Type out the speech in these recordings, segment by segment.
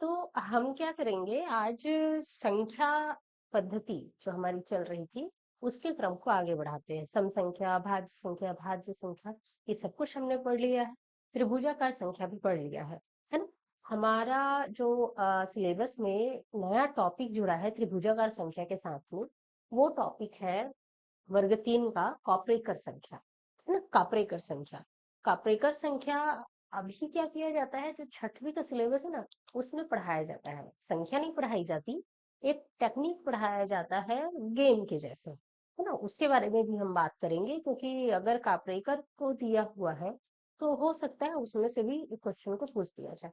तो हम क्या करेंगे आज संख्या पद्धति जो हमारी चल रही थी उसके क्रम को आगे बढ़ाते हैं। सम संख्या, भाज्य संख्या, ये सब कुछ हमने पढ़ लिया है। त्रिभुजाकार संख्या भी पढ़ लिया है ना। हमारा जो सिलेबस में नया टॉपिक जुड़ा है त्रिभुजाकार संख्या के साथ में, वो टॉपिक है वर्ग 3 का कॉपरेकर संख्या, है ना। कापरेकर संख्या, कापरेकर संख्या अभी क्या किया जाता है, जो छठवीं का सिलेबस है ना, उसमें पढ़ाया जाता है। संख्या नहीं पढ़ाई जाती, एक टेक्निक पढ़ाया जाता है गेम के जैसे, है ना। उसके बारे में भी हम बात करेंगे, क्योंकि अगर कापरेकर को दिया हुआ है तो हो सकता है उसमें से भी क्वेश्चन को पूछ दिया जाए।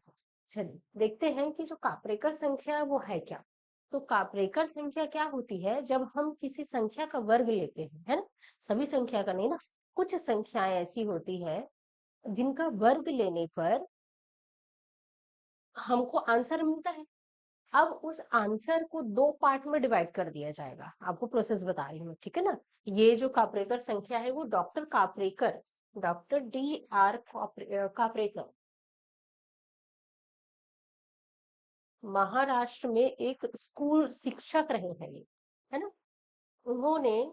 चलिए देखते हैं कि जो कापरेकर संख्या है वो है क्या। तो कापरेकर संख्या क्या होती है, जब हम किसी संख्या का वर्ग लेते हैं, है ना। सभी संख्या का नहीं ना, कुछ संख्याएं ऐसी होती है जिनका वर्ग लेने पर हमको आंसर मिलता है। अब उस आंसर को दो पार्ट में डिवाइड कर दिया जाएगा। आपको प्रोसेस बता रही हूँ, ठीक है ना। ये जो कापरेकर संख्या है वो doctor Kaprekar, doctor D.R. Kaprekar Maharashtra में एक स्कूल शिक्षक रहे हैं ये, है ना। उन्होंने,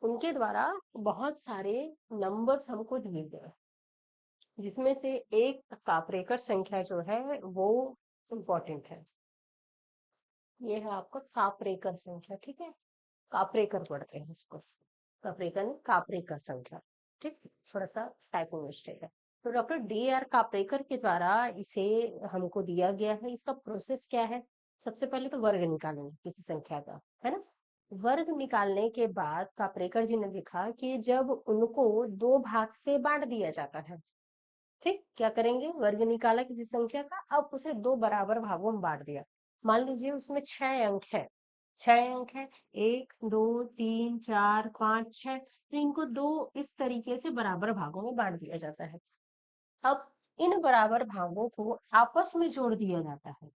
उनके द्वारा बहुत सारे नंबर्स हमको दिए गए, जिसमें से एक कापरेकर संख्या जो है वो इम्पोर्टेंट है। ये है आपका कापरेकर संख्या, ठीक है। कापरेकर पढ़ते हैं इसको, कापरेकर नहीं कापरेकर संख्या, ठीक। थोड़ा सा टाइपिंग मिस्टेक है। तो डॉक्टर D.R. कापरेकर के द्वारा इसे हमको दिया गया है। इसका प्रोसेस क्या है, सबसे पहले तो वर्ग निकालेंगे किसी संख्या का, है ना। वर्ग निकालने के बाद कापरेकर जी ने लिखा कि जब उनको दो भाग से बांट दिया जाता है, ठीक। क्या करेंगे, वर्ग निकाला किसी संख्या का, अब उसे दो बराबर भागों में बांट दिया। मान लीजिए उसमें 6 अंक है, 6 अंक है, 1 2 3 4 5 6, तो इनको दो इस तरीके से बराबर भागों में बांट दिया जाता है। अब इन बराबर भागों को आपस में जोड़ दिया जाता है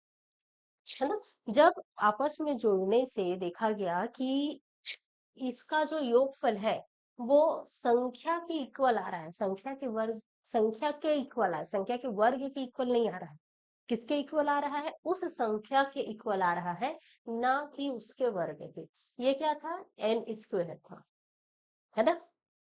ना। जब आपस में जोड़ने से देखा गया कि इसका जो योगफल है वो संख्या के इक्वल आ रहा है, संख्या के वर्ग, संख्या के इक्वल आ, संख्या के वर्ग के इक्वल नहीं आ रहा है। किसके इक्वल आ रहा है, उस संख्या के इक्वल आ रहा है, ना कि उसके वर्ग के। ये क्या था, एन स्क्वायर था, है ना।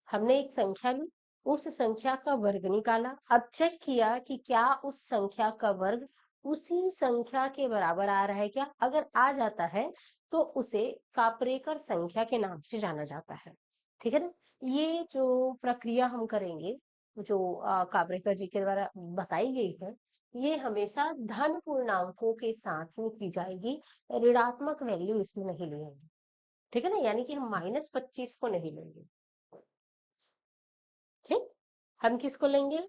हमने एक संख्या ली, उस संख्या का वर्ग निकाला, अब चेक किया कि क्या उस संख्या का वर्ग उसी संख्या के बराबर आ रहा है क्या। अगर आ जाता है तो उसे कापरेकर संख्या के नाम से जाना जाता है, ठीक है ना। ये जो प्रक्रिया हम करेंगे, जो कापरेकर जी के द्वारा बताई गई है, ये हमेशा धन पूर्णांकों के साथ में की जाएगी, ऋणात्मक वैल्यू इसमें नहीं लेंगे, ठीक है ना। यानी कि हम -25 को नहीं लेंगे, ठीक। हम किसको लेंगे,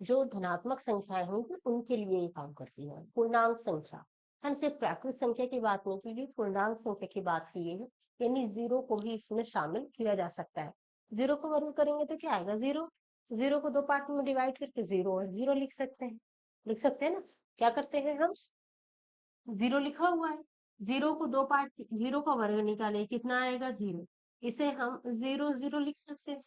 जो धनात्मक संख्याएं होंगी उनके लिए ये काम करती है। पूर्णांक संख्या, हम सिर्फ प्राकृत संख्या की बात नहीं की, पूर्णांक संख्या की बात की है, यानी जीरो को भी इसमें शामिल किया जा सकता है। जीरो को वर्ग करेंगे तो क्या आएगा, जीरो। जीरो को दो पार्ट में डिवाइड करके जीरो और जीरो लिख सकते हैं, लिख सकते हैं ना। क्या करते हैं हम, जीरो लिखा हुआ है, जीरो को दो पार्ट, जीरो का वर्ग निकाले कितना आएगा, जीरो। इसे हम जीरो जीरो लिख सकते हैं।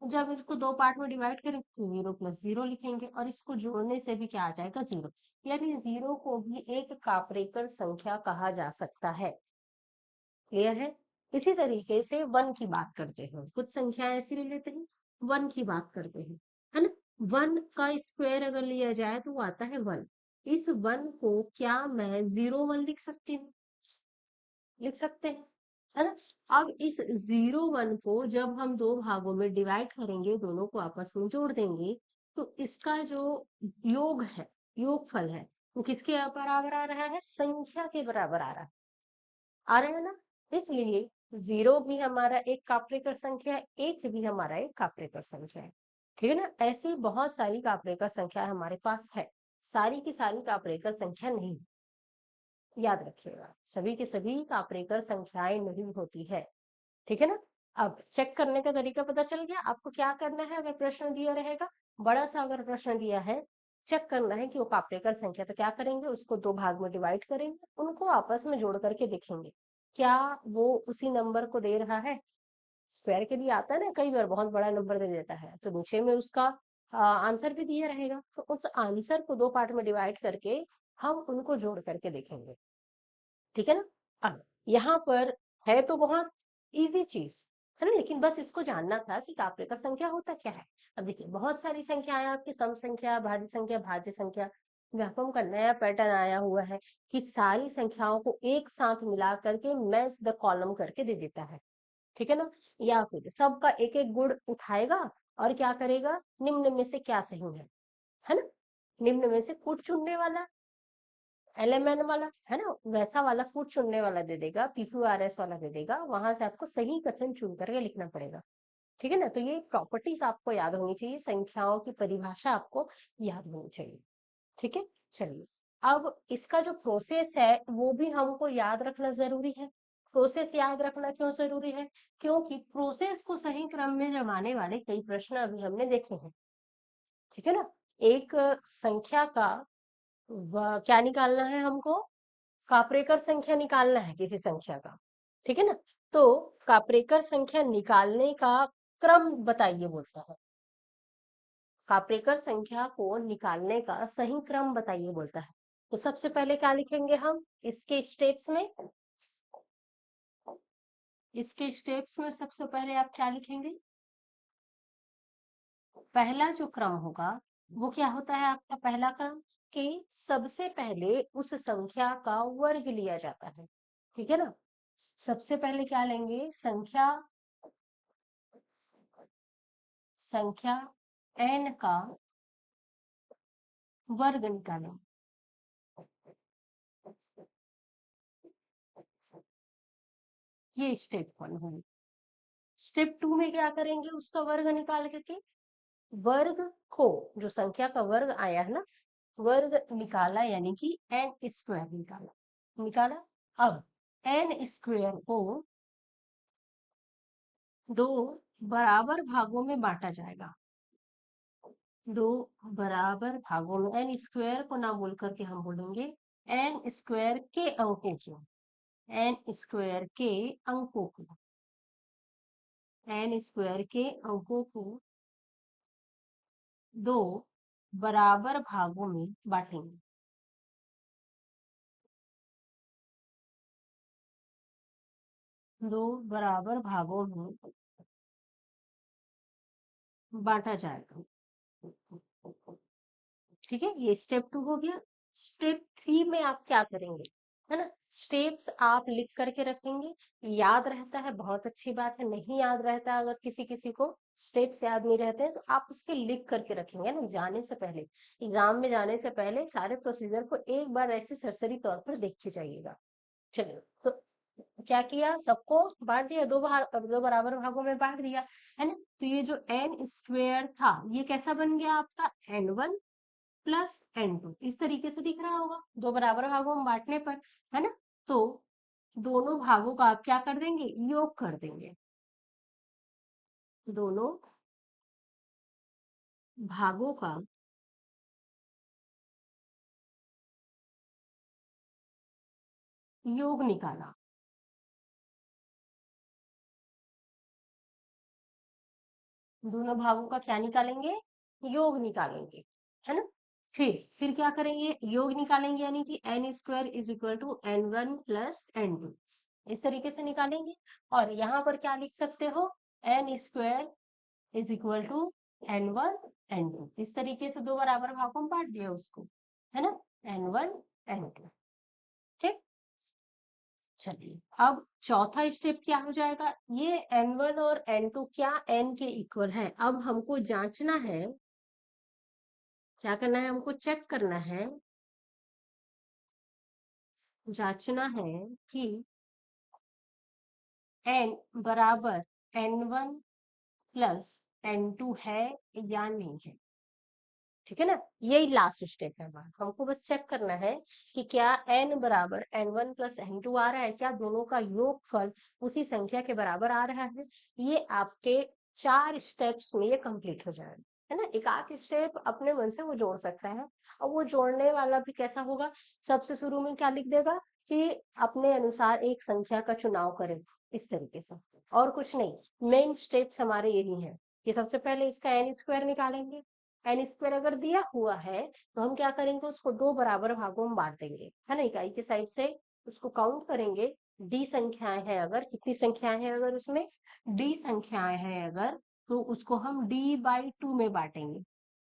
जब इसको दो पार्ट में डिवाइड करेंगे तो जीरो प्लस जीरो लिखेंगे, और इसको जोड़ने से भी क्या आ जाएगा, जीरो। यानी जीरो को भी एक कापरेकर संख्या कहा जा सकता है। क्लियर है। इसी तरीके से वन की बात करते हैं, कुछ संख्याएं ऐसी ले लेते हैं, वन की बात करते हैं, है ना। वन का स्क्वायर अगर लिया जाए तो वो आता है वन। इस वन को क्या मैं 0 1 लिख सकती हूँ, लिख सकते हैं, है ना। अब इस 0 1 को जब हम दो भागों में डिवाइड करेंगे, दोनों को आपस में जोड़ देंगे, तो इसका जो योग है, योगफल है, वो किसके बराबर आ रहा है, संख्या के बराबर आ रहा है ना। इसलिए जीरो भी हमारा एक कापरेकर संख्या है, एक भी हमारा एक कापरेकर संख्या है, ठीक है ना। ऐसी बहुत सारी कापरेकर संख्या हमारे पास है, सारी की सारी कापरेकर संख्या नहीं, याद रखिएगा सभी की सभी कापरेकर संख्याएं नहीं होती है, ठीक है ना। अब चेक करने का तरीका पता चल गया आपको क्या करना है। अगर प्रश्न दिया रहेगा, बड़ा सा अगर प्रश्न दिया है, चेक करना है कि वो कापरेकर संख्या, तो क्या करेंगे, उसको दो भाग में डिवाइड करेंगे, उनको आपस में जोड़ करके देखेंगे क्या वो उसी नंबर को दे रहा है। स्क्वायर के लिए आता है ना, कई बार बहुत बड़ा नंबर दे देता है तो नीचे में उसका आंसर भी दिया रहेगा, तो उस आंसर को दो पार्ट में डिवाइड करके हम उनको जोड़ करके देखेंगे, ठीक है ना। अब यहाँ पर है तो बहुत इजी चीज है ना, लेकिन बस इसको जानना था कि काप्रेकर संख्या होता क्या है। अब देखिए बहुत सारी संख्याएं आपकी सम संख्या, भाज्य संख्या, व्यापम का नया पैटर्न आया हुआ है कि सारी संख्याओं को एक साथ मिला करके मैच द कॉलम करके दे देता है, ठीक है ना। या फिर सबका एक एक गुण उठाएगा और क्या करेगा, निम्न में से क्या सही है ना, निम्न में से कूट चुनने वाला एलएमएन वाला है ना, वैसा वाला फूट चुनने वाला दे देगा, पीक्यूआरएस वाला दे देगा, वहां से आपको सही कथन चुन करके लिखना पड़ेगा, ठीक है ना। तो ये प्रॉपर्टीज आपको याद होनी चाहिए, संख्याओं की परिभाषा आपको याद होनी चाहिए, ठीक है। चलिए, अब इसका जो प्रोसेस है वो भी हमको याद रखना जरूरी है। प्रोसेस याद रखना क्यों जरूरी है, क्योंकि प्रोसेस को सही क्रम में जमाने वाले कई प्रश्न अभी हमने देखे हैं, ठीक है ना। एक संख्या का क्या निकालना है हमको, काप्रेकर संख्या निकालना है किसी संख्या का, ठीक है ना। तो काप्रेकर संख्या निकालने का क्रम बताइए बोलता है, काप्रेकर संख्या को निकालने का सही क्रम बताइए बोलता है। तो सबसे पहले क्या लिखेंगे हम इसके स्टेप्स में, इसके स्टेप्स में सबसे पहले आप क्या लिखेंगे, पहला जो क्रम होगा वो क्या होता है आपका पहला क्रम, कि सबसे पहले उस संख्या का वर्ग लिया जाता है, ठीक है ना। सबसे पहले क्या लेंगे, संख्या संख्या n का वर्ग निकालें, ये स्टेप 1 हुई। स्टेप 2 में क्या करेंगे, उसका वर्ग निकाल करके वर्ग को, जो संख्या का वर्ग आया है ना, वर्ग निकाला यानी कि एन स्क्वायर निकाला निकाला। अब एन स्क्वायर को दो बराबर भागों में बांटा जाएगा, दो बराबर भागों में, एन स्क्वायर को ना बोल करके हम बोलेंगे एन स्क्वायर के अंकों को, एन स्क्वायर के अंकों को, एन स्क्वायर के अंकों को दो बराबर भागों में बांटेंगे, दो बराबर भागों में बांटा जाएगा, ठीक है। ये स्टेप 2 हो गया। स्टेप 3 में आप क्या करेंगे, है ना, स्टेप्स आप लिख करके रखेंगे, याद रहता है बहुत अच्छी बात है, नहीं याद रहता अगर किसी किसी को स्टेप्स याद नहीं रहते हैं तो आप उसके लिख करके रखेंगे ना, जाने से पहले, एग्जाम में जाने से पहले सारे प्रोसीजर को एक बार ऐसे सरसरी तौर पर देख के जाइएगा। चलिए, तो क्या किया, सबको बांट दिया, दो बराबर भागों में बांट दिया, है ना। तो ये जो एन स्क्वेयर था ये कैसा बन गया आपका n1 प्लस n2, इस तरीके से दिख रहा होगा दो बराबर भागों में बांटने पर, है ना। तो दोनों भागों का आप क्या कर देंगे, योग कर देंगे, दोनों भागों का योग निकाला, दोनों भागों का क्या निकालेंगे, योग निकालेंगे, है ना। फिर क्या करेंगे, योग निकालेंगे यानी कि n square is equal to n1 plus n2, इस तरीके से निकालेंगे। और यहाँ पर क्या लिख सकते हो, n square is equal to n1 n2, इस तरीके से दो बराबर भागों में बांट दिया उसको, है ना, n1 n2, ठीक। चलिए, अब चौथा स्टेप क्या हो जाएगा, ये n1 और n2 क्या n के इक्वल है, अब हमको जांचना है, क्या करना है, हमको चेक करना है, जांचना है कि n बराबर n1 प्लस n2 है या नहीं है, ठीक है ना। यही लास्ट स्टेप है हमारा, हमको बस चेक करना है कि क्या n बराबर n1 प्लस n2 आ रहा है, क्या दोनों का योगफल उसी संख्या के बराबर आ रहा है। ये आपके 4 स्टेप्स में ये कंप्लीट हो जाएगा, है ना। एक आध स्टेप अपने मन से वो जोड़ सकता है, और वो जोड़ने वाला भी कैसा होगा, सबसे शुरू में क्या लिख देगा कि अपने अनुसार एक संख्या का चुनाव करें, इस तरीके से, और कुछ नहीं। मेन स्टेप्स हमारे यही है कि सबसे पहले इसका एन स्क्वायर निकालेंगे, एन स्क्वायर अगर दिया हुआ है तो हम क्या करेंगे, उसको दो बराबर भागों में बांट देंगे, है ना, इकाई के साइड से उसको काउंट करेंगे। डी संख्याएं हैं अगर, कितनी संख्याएं हैं अगर उसमें, डी संख्याएं हैं अगर, तो उसको हम डी बाई टू में बांटेंगे।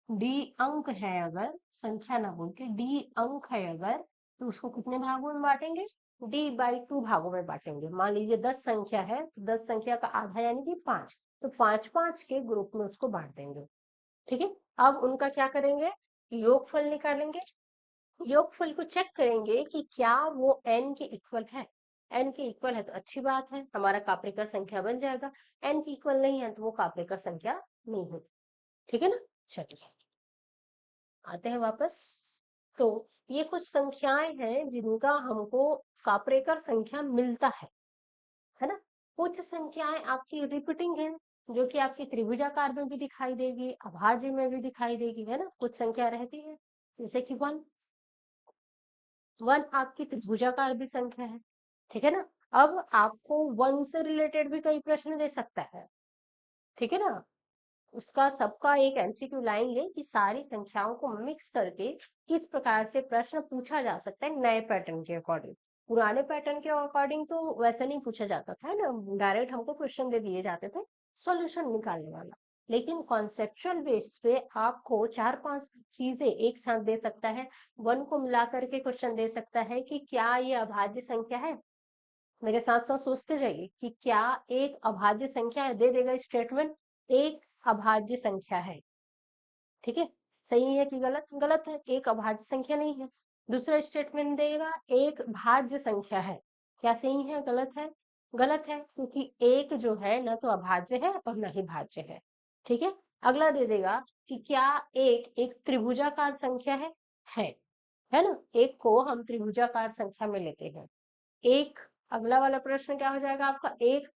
डी अंक है अगर, संख्या ना बोल के डी अंक है अगर, तो उसको कितने भागों में बांटेंगे, डी बाई टू भागों में बांटेंगे। मान लीजिए 10 संख्या है तो 10 संख्या का आधा यानी कि 5, तो 5-5 के ग्रुप में उसको बांट देंगे। ठीक है, अब उनका क्या करेंगे, योगफल निकालेंगे। योगफल को चेक करेंगे कि क्या वो n के इक्वल है। n के इक्वल है तो अच्छी बात है, हमारा काप्रिकर संख्या बन जाएगा। n के इक्वल नहीं है तो वो काप्रिकर संख्या नहीं होगी। ठीक है ना, चलिए आते हैं वापस। तो ये कुछ संख्याएं हैं जिनका हमको काप्रेकर संख्या मिलता है ना। कुछ संख्याएं आपकी रिपीटिंग है, जो कि आपकी त्रिभुजाकार में भी दिखाई देगी, अभाज्य में भी दिखाई देगी, है ना। कुछ संख्या रहती है जैसे कि 1 आपकी त्रिभुजाकार भी संख्या है, ठीक है ना। अब आपको 1 से रिलेटेड भी कई प्रश्न दे सकता है, ठीक है ना। उसका सबका एक एमसीक्यू लाइन ले कि सारी संख्याओं को मिक्स करके किस प्रकार से प्रश्न पूछा जा सकता है नए पैटर्न के अकॉर्डिंग। पुराने पैटर्न के अकॉर्डिंग तो वैसा नहीं पूछा जाता था ना, डायरेक्ट हमको क्वेश्चन दे दिए जाते थे सॉल्यूशन निकालने वाला। लेकिन कॉन्सेप्चुअल बेस पे आपको 4-5 चीजें एक साथ दे सकता है। 1 को मिला करके क्वेश्चन दे सकता है कि क्या ये अभाज्य संख्या है। मेरे साथ साथ सोचते जाइए कि क्या एक अभाज्य संख्या है, दे देगा स्टेटमेंट एक अभाज्य संख्या है, ठीक है। सही है कि गलत, गलत है, एक अभाज्य संख्या नहीं है। दूसरा स्टेटमेंट देगा एक भाज्य संख्या है, क्या सही है गलत है, गलत है, क्योंकि एक जो है ना तो अभाज्य है और न ही भाज्य है, ठीक है। अगला दे देगा कि क्या एक एक त्रिभुजाकार संख्या है ना, एक को हम त्रिभुजाकार संख्या में लेते हैं। एक, अगला वाला प्रश्न क्या हो जाएगा आपका, एक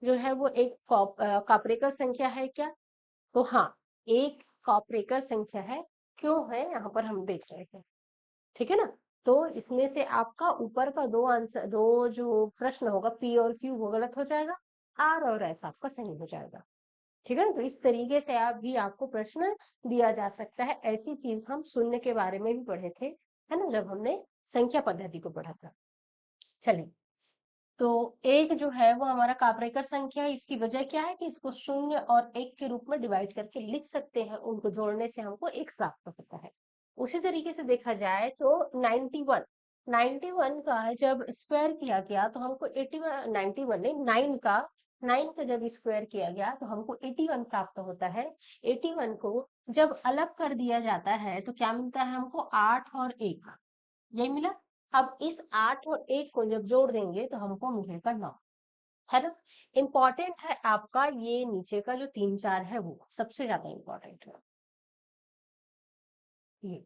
जो है वो एक कापरेकर संख्या है क्या, तो हाँ एक कापरेकर संख्या है। क्यों है यहाँ पर हम देख रहे हैं, ठीक है ना। तो इसमें से आपका ऊपर का दो आंसर, दो जो प्रश्न होगा पी और क्यू वो गलत हो जाएगा, आर और एस आपका सही हो जाएगा, ठीक है ना। तो इस तरीके से आप भी आपको प्रश्न दिया जा सकता है। ऐसी चीज हम शून्य के बारे में भी पढ़े थे, है ना, जब हमने संख्या पद्धति को पढ़ा था। चलिए, तो एक जो है वो हमारा कापरेकर संख्या है। इसकी वजह क्या है कि इसको शून्य और एक के रूप में डिवाइड करके लिख सकते हैं, उनको जोड़ने से हमको एक प्राप्त होता है। उसी तरीके से देखा जाए तो 91 का जब स्क्वायर किया गया तो हमको 81, 91 नहीं 9 का जब स्क्वायर किया गया तो हमको 81 प्राप्त होता है। 81 को जब अलग कर दिया जाता है तो क्या मिलता है हमको, 8 और 1, यही मिला। अब इस 8 और 1 को जब जोड़ देंगे तो हमको मिलेगा 9, है ना। इंपॉर्टेंट है आपका ये नीचे का जो 3-4 है, वो सबसे ज्यादा इंपॉर्टेंट है ये।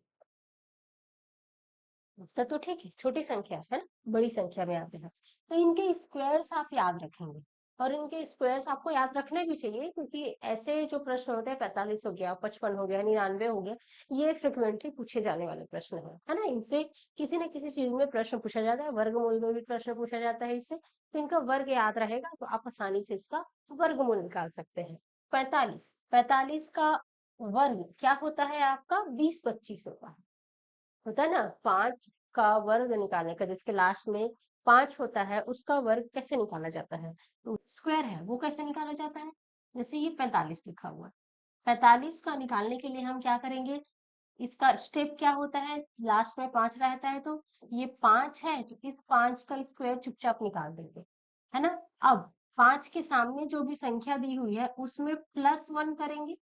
तो ठीक है, छोटी संख्या है ना, बड़ी संख्या में आते हैं तो इनके स्क्वायर्स आप याद रखेंगे। और इनके स्क्वायर्स आपको याद रखने भी चाहिए, क्योंकि ऐसे जो प्रश्न होते हैं 45 हो गया, 55 हो गया, 99 हो गया, ये फ्रिक्वेंटली पूछे जाने वाले प्रश्न है ना। इनसे किसी न किसी चीज में प्रश्न पूछा जाता है, वर्गमूल में भी प्रश्न पूछा जाता है इससे, तो इनका वर्ग याद रहेगा तो आप आसानी से इसका वर्गमूल निकाल सकते हैं। 45 का वर्ग क्या होता है आपका, 20-25 होता है ना। 5 का वर्ग निकालने का, जिसके लास्ट में 5 होता है, उसका वर्ग कैसे निकाला जाता है, तो स्क्वायर है वो कैसे निकाला जाता है, जैसे ये 45 लिखा हुआ है, 45 का निकालने के लिए हम क्या करेंगे, इसका स्टेप क्या होता है, लास्ट में 5 रहता है तो ये 5 है तो इस 5 का स्क्वायर चुपचाप निकाल देंगे, है ना। अब 5 के सामने जो भी संख्या दी हुई है उसमें +1 करेंगे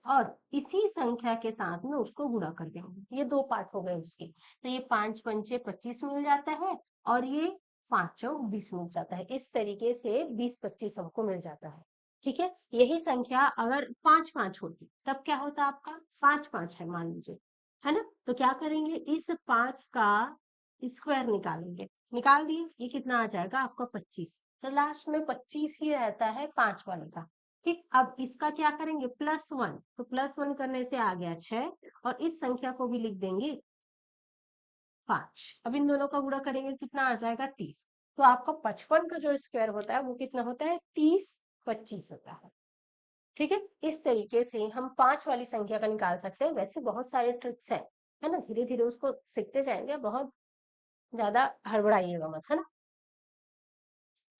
और इसी संख्या के साथ में उसको गुणा कर देंगे। ये दो पार्ट हो गए उसके, तो ये 5×5 = 25 मिल जाता है और ये 5×4 = 20 मिल जाता है। इस तरीके से 20-25 हमको मिल जाता है, ठीक है। यही संख्या अगर 5-5 होती तब क्या होता आपका, 5-5 है मान लीजिए, है ना। तो क्या करेंगे, इस 5 का स्क्वायर निकालेंगे, निकाल दिए, ये कितना आ जाएगा आपका 25, तो लास्ट में 25 ही रहता है 5 वाले का। ठीक, अब इसका क्या करेंगे, +1, तो +1 करने से आ गया 6 और इस संख्या को भी लिख देंगे 5। अब इन दोनों का गुणा करेंगे कितना आ जाएगा, 30। तो आपका 55 का जो स्क्वायर होता है वो कितना होता है, 30-25 होता है, ठीक है, इस तरीके से हम 5 वाली संख्या का निकाल सकते हैं। वैसे बहुत सारे ट्रिक्स हैं, है ना, धीरे धीरे उसको सीखते जाएंगे, बहुत ज्यादा हड़बड़ाइएगा मत, है ना।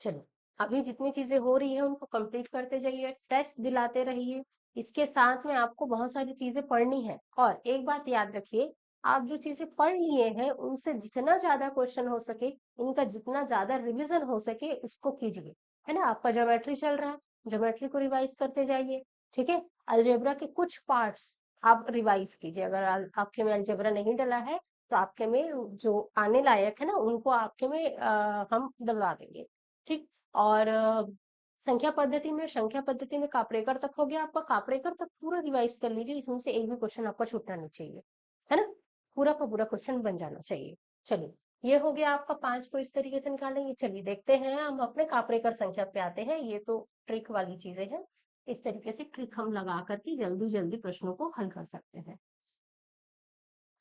चलो, अभी जितनी चीजें हो रही है उनको कंप्लीट करते जाइए, टेस्ट दिलाते रहिए। इसके साथ में आपको बहुत सारी चीजें पढ़नी है, और एक बात याद रखिए, आप जो चीजें पढ़ लिए हैं उनसे जितना ज्यादा क्वेश्चन हो सके, इनका जितना ज्यादा रिवीजन हो सके उसको कीजिए, है ना। आपका ज्योमेट्री चल रहा है, ज्योमेट्री को रिवाइज करते जाइए, ठीक है। अलजेब्रा के कुछ पार्ट्स आप रिवाइज कीजिए, अगर आपके में अलजेब्रा नहीं डला है तो आपके में जो आने लायक है ना उनको आपके में हम डलवा देंगे, ठीक। और संख्या पद्धति में कापरेकर तक हो गया आपका, कापरेकर तक पूरा रिवाइज कर लीजिए, इसमें से एक भी क्वेश्चन आपका छूटना नहीं चाहिए, है ना, पूरा का पूरा क्वेश्चन बन जाना चाहिए। चलिए, ये हो गया आपका 5 को इस तरीके से निकालेंगे। चलिए देखते हैं, हम अपने कापरेकर संख्या पे आते हैं। ये तो ट्रिक वाली चीजें हैं, इस तरीके से ट्रिक हम लगा करके जल्दी जल्दी प्रश्नों को हल कर सकते हैं।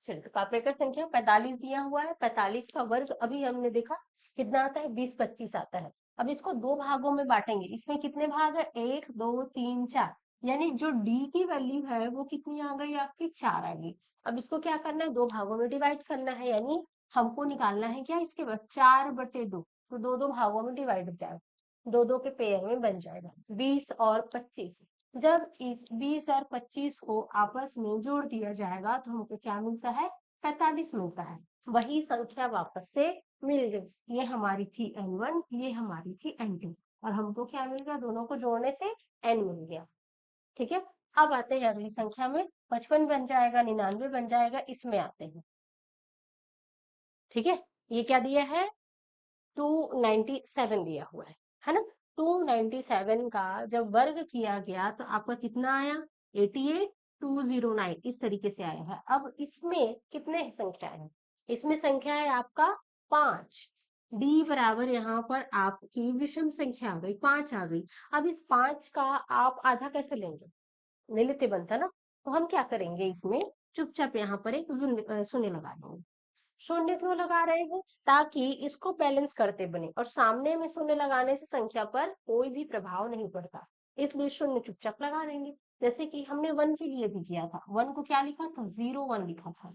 चलिए, तो कापरेकर संख्या 45 दिया हुआ है, 45 का वर्ग अभी हमने देखा कितना आता है, 20 25 आता है। अब इसको दो भागों में बांटेंगे, इसमें कितने भाग है, 1 2 3 4, यानी जो डी की वैल्यू है वो कितनी आ गई आपकी, 4 आ गई। अब इसको क्या करना है, दो भागों में डिवाइड करना है, यानी हमको निकालना है क्या, इसके बाद 4/2, तो दो दो भागों में डिवाइड हो जाएगा, दो दो के पेयर में बन जाएगा, 20 और 25। जब इस 20 और 25 को आपस में जोड़ दिया जाएगा तो हमको क्या मिलता है, 45 मिलता है। वही संख्या वापस से मिल गई, ये हमारी थी n1, ये हमारी थी n2, और हमको क्या मिल गया, दोनों को जोड़ने से n मिल गया, ठीक है। अब आते हैं अगली संख्या में, 55 बन जाएगा, 99 बन जाएगा, इसमें आते हैं, ठीक है। ये क्या दिया है, 297 दिया हुआ है ना। 297 का जब वर्ग किया गया तो आपका कितना आया, 88,209, इस तरीके से आया है। अब इसमें कितने संख्या है, इसमें संख्या है आपका 5, डी बराबर यहाँ पर आपकी विषम संख्या आ गई, 5 आ गई। अब इस 5 का आप आधा कैसे लेंगे, नहीं लेते बनता ना, तो हम क्या करेंगे, इसमें चुपचाप यहाँ पर एक शून्य लगा देंगे। शून्य क्यों लगा रहे हैं, ताकि इसको बैलेंस करते बने, और सामने में शून्य लगाने से संख्या पर कोई भी प्रभाव नहीं पड़ता, इसलिए शून्य चुपचाप लगा देंगे। जैसे कि हमने 1 के लिए भी किया था, 1 को क्या लिखा था, 01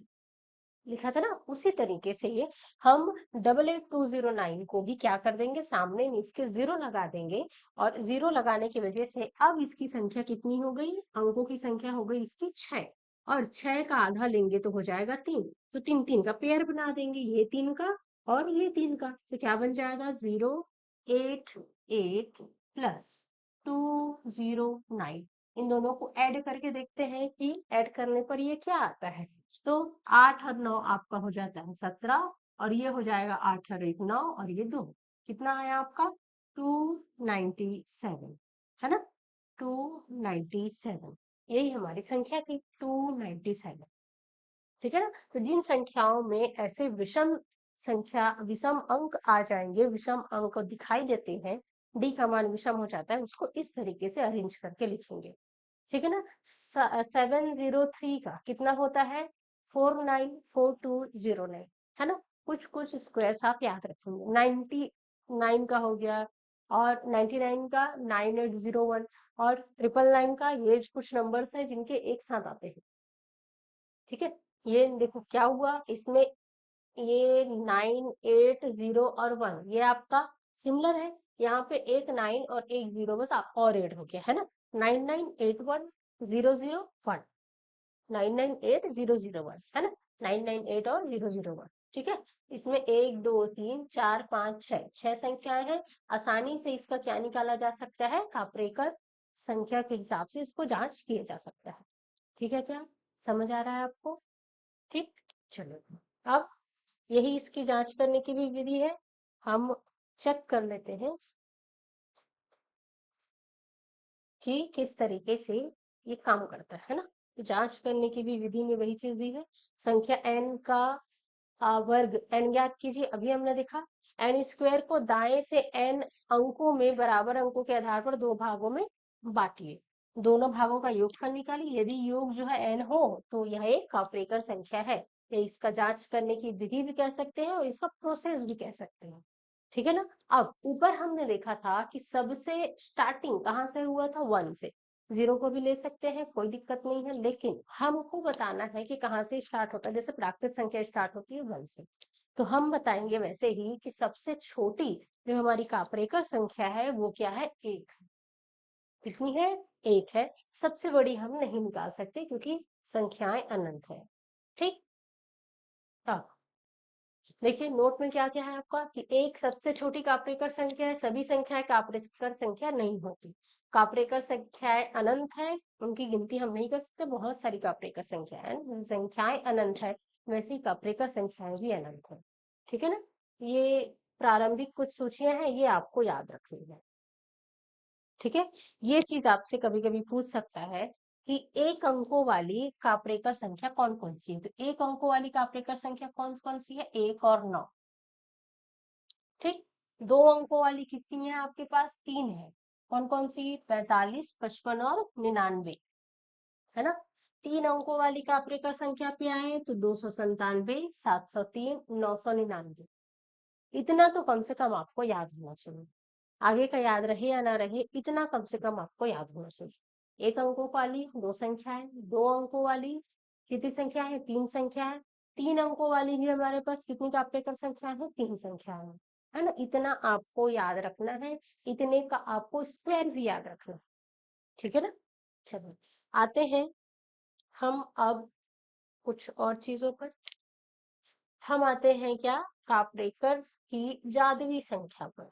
लिखा था ना, उसी तरीके से ये हम 88,209 को भी क्या कर देंगे, सामने में इसके 0 लगा देंगे, और 0 लगाने की वजह से अब इसकी संख्या कितनी हो गई, अंकों की संख्या हो गई इसकी 6, और 6 का आधा लेंगे तो हो जाएगा 3, तो 3 3 का पेयर बना देंगे, ये 3 का और ये 3 का, तो क्या बन जाएगा, 088 प्लस 209। इन दोनों को ऐड करके देखते हैं कि ऐड करने पर ये क्या आता है, तो 8 और 9 आपका हो जाता है 17, और ये हो जाएगा 8 और 1 9, और ये 2, कितना आया आपका, 297, है ना, 297, यही हमारी संख्या थी, 297, ठीक है ना। तो जिन संख्याओं में ऐसे विषम अंक आ जाएंगे, विषम अंक दिखाई देते हैं, डी का मान विषम हो जाता है, उसको इस तरीके से अरेंज करके लिखेंगे, ठीक है ना। 703 का कितना होता है, 494209, है ना। कुछ कुछ स्क्वायर्स आप याद रखेंगे, 99 का हो गया, और 99 का 9801, और 999 का, ये कुछ नंबर्स हैं जिनके एक साथ आते हैं, ठीक है। ये देखो क्या हुआ इसमें, ये 9 8 0 और 1, ये आपका सिमिलर है, यहाँ पे एक 9 और एक 0 बस आप और ऐड हो गया, है ना, 9981 001, 998001, है ना, 998 और 001, ठीक है। इसमें 1 2 3 4 5 6 6 संख्याएं हैं, आसानी से इसका क्या निकाला जा सकता है, कापरेकर संख्या के हिसाब से इसको जांच किया जा सकता है, ठीक है, क्या समझ आ रहा है आपको, ठीक। चलो, अब यही इसकी जांच करने की भी विधि है, हम चेक कर लेते हैं कि किस तरीके से ये काम करता है ना। तो जांच करने की भी विधि में वही चीज दी है, संख्या n का वर्ग, n ज्ञात कीजिए, अभी हमने देखा, n स्क्वायर को दाएं से n अंकों में बराबर अंकों के आधार पर दो भागों में बांटिए, दोनों भागों का योगफल निकालिए, यदि योग जो है n हो तो यह एक कापरेकर संख्या है, या इसका जांच करने की विधि भी कह सकते हैं और इसका प्रोसेस भी कह सकते हैं, ठीक है ना। अब ऊपर हमने देखा था कि सबसे स्टार्टिंग कहाँ से हुआ था, 1 से, जीरो को भी ले सकते हैं, कोई दिक्कत नहीं है, लेकिन हमको बताना है कि कहाँ से स्टार्ट होता है। जैसे प्राकृत संख्या स्टार्ट होती है 1 से, तो हम बताएंगे वैसे ही कि सबसे छोटी जो हमारी कापरेकर संख्या है वो क्या है, 1। कितनी है, 1 है। सबसे बड़ी हम नहीं निकाल सकते क्योंकि संख्याएं अनंत है। ठीक। अब देखिए नोट में क्या क्या है आपका कि एक सबसे छोटी कापरेकर संख्या है, सभी संख्याएं कापरेकर संख्या नहीं होती। कापरेकर संख्याएं अनंत है, उनकी गिनती हम नहीं कर सकते, बहुत सारी कापरेकर संख्याएं अनंत है, वैसे ही कापरेकर संख्याएं भी अनंत है। ठीक है ना। ये प्रारंभिक कुछ सूचियां हैं, ये आपको याद रखनी है। ठीक है। ये चीज आपसे कभी कभी पूछ सकता है कि एक अंकों वाली कापरेकर संख्या कौन कौन सी है। तो एक अंकों वाली कापरेकर संख्या कौन कौन सी है, 1 और 9। ठीक। 2 अंकों वाली कितनी है आपके पास, 3 है। कौन कौन सी, 45, 55 और 99, है ना। 3 अंकों वाली कापरेकर संख्या पे आए तो 297, 703, 999। इतना तो कम से कम आपको याद होना चाहिए। आगे का याद रहे या ना रहे, इतना कम से कम आपको याद होना चाहिए। एक अंकों वाली 2 संख्याएं, 2 अंकों वाली कितनी संख्या है, 3 संख्या है। 3 अंकों वाली भी हमारे पास कितनी कापरेकर संख्या है, 3 संख्या है ना। इतना आपको याद रखना है, इतने का आपको स्क्वायर भी याद रखना है। ठीक है ना। चलो आते हैं हम अब कुछ और चीजों पर। हम आते हैं क्या, कापरेकर की जादुई संख्या पर,